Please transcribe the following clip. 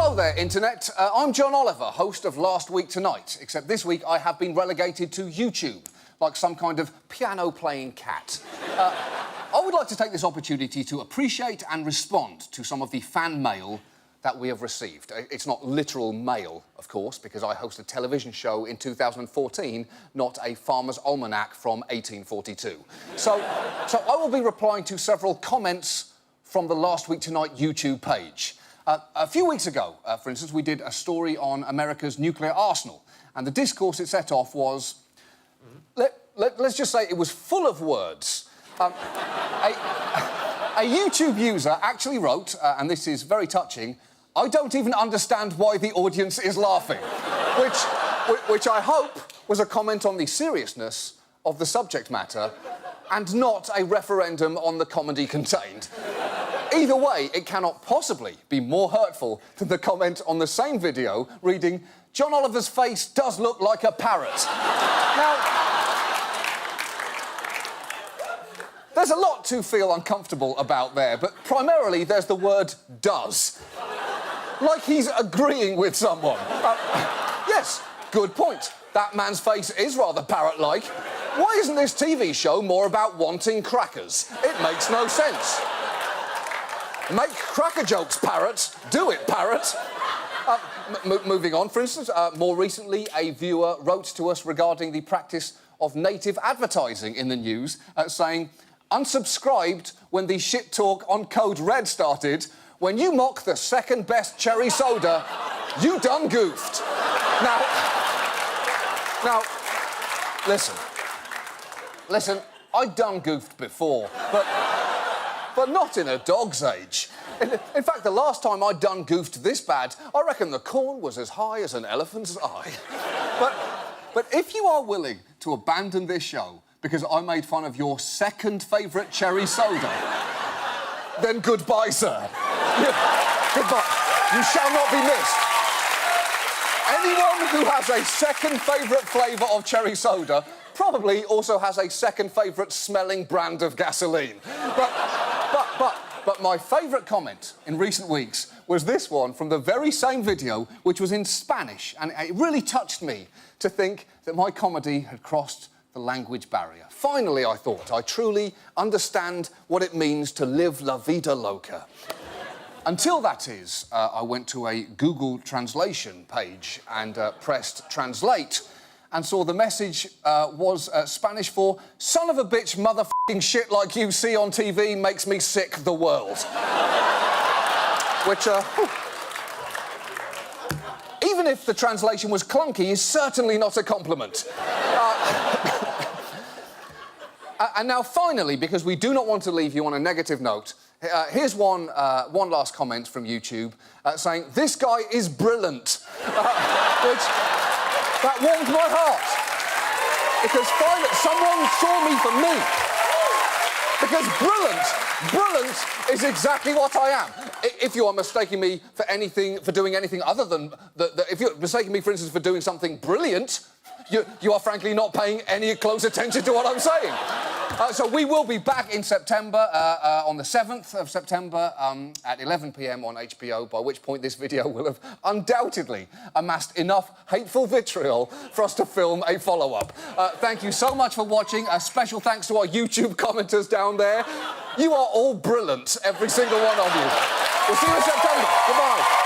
Hello there, Internet. I'm John Oliver, host of Last Week Tonight, except this week I have been relegated to YouTube, like some kind of piano-playing cat. I would like to take this opportunity to appreciate and respond to some of the fan mail that we have received. It's not literal mail, of course, because I host a television show in 2014, not a farmer's almanac from 1842. So I will be replying to several comments from the Last Week Tonight YouTube page. A few weeks ago, for instance, we did a story on America's nuclear arsenal, and the discourse it set off was... Let's just say it was full of words. A YouTube user actually wrote, and this is very touching, "I don't even understand why the audience is laughing," which I hope was a comment on the seriousness of the subject matter and not a referendum on the comedy contained. Either way, it cannot possibly be more hurtful than the comment on the same video reading, "John Oliver's face does look like a parrot." Now, there's a lot to feel uncomfortable about there, but primarily there's the word does. Like he's agreeing with someone. Yes, good point. That man's face is rather parrot-like. Why isn't this TV show more about wanting crackers? It makes no sense. Make cracker jokes, parrot. Do it, parrot. Moving on, for instance, more recently, a viewer wrote to us regarding the practice of native advertising in the news, saying, "Unsubscribed when the shit talk on Code Red started. When you mock the second best cherry soda, you done goofed." Now, listen, I done goofed before, but not in a dog's age. In fact, the last time I done goofed this bad, I reckon the corn was as high as an elephant's eye. But if you are willing to abandon this show because I made fun of your second favourite cherry soda, then goodbye, sir. Goodbye. You shall not be missed. Anyone who has a second favourite flavour of cherry soda probably also has a second favourite smelling brand of gasoline. But my favourite comment in recent weeks was this one from the very same video, which was in Spanish, and it really touched me to think that my comedy had crossed the language barrier. Finally, I thought, I truly understand what it means to live la vida loca. Until that is, I went to a Google translation page and pressed translate and saw the message was Spanish for "son of a bitch motherfucking shit like you see on TV makes me sick the world." Which, even if the translation was clunky, is certainly not a compliment. And now, finally, because we do not want to leave you on a negative note, here's one last comment from YouTube saying, "This guy is brilliant," which that warmed my heart. Because finally, someone saw me for me. Because brilliant is exactly what I am. If you are mistaking me for doing anything other than... if you're mistaking me, for instance, for doing something brilliant, you are frankly not paying any close attention to what I'm saying. So we will be back in September, on the 7th of September, at 11 p.m. on HBO, by which point this video will have undoubtedly amassed enough hateful vitriol for us to film a follow-up. Thank you so much for watching. A special thanks to our YouTube commenters down there. You are all brilliant, every single one of you. We'll see you in September. Goodbye.